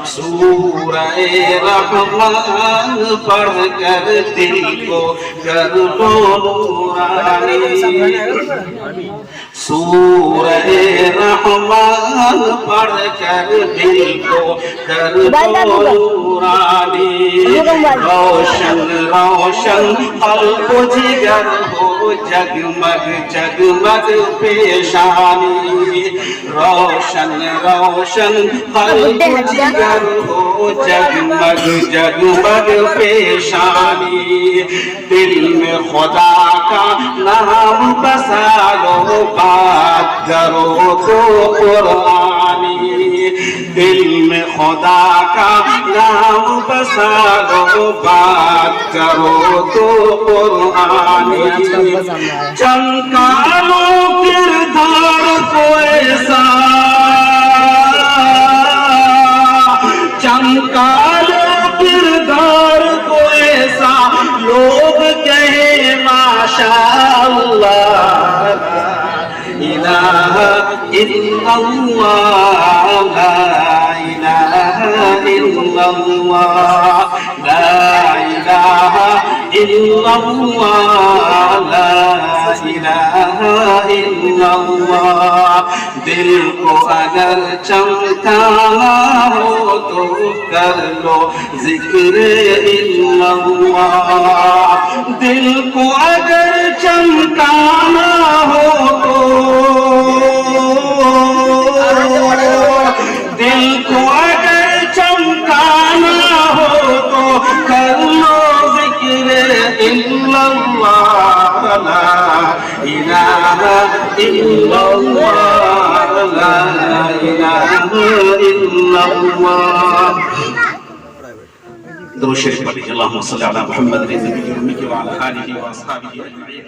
سورہ رحمان پڑھ کر دل کو کر لو نورانی سورہ رحمان پڑھ کر دل کو کر لو نورانی روشن روشن قلب و جگر ہو جگمگ جگمگ پیشانی روشن روشن قلب و جگر ہو جگمگ جگمگ پیشانی دل میں خدا کا نام بسا لو بات کرو تو قرآنی دل میں خدا کا نام بسا لو بات کرو تو قرآنی چمکا لو کردار کو ایسا چمکا لو کردار کو ایسا لوگ کہیں ماشاءاللہ الہ الا اللہ لا الہ الا اللہ لا الہ الا اللہ لا الہ الا اللہ دل کو اگر چمکانا ہو تو کر لو ذکر الا اللہ دل کو اگر چمکانا ہو تو دل کو اگر چمکانا ہو تو کر لو ذکر الا اللہ لا الہ الا اللہ لا الہ الا اللہ درود شریف پڑھیے اللہم صلی علی محمد النبی الامی وعلی آلہ واصحابہ اجمعین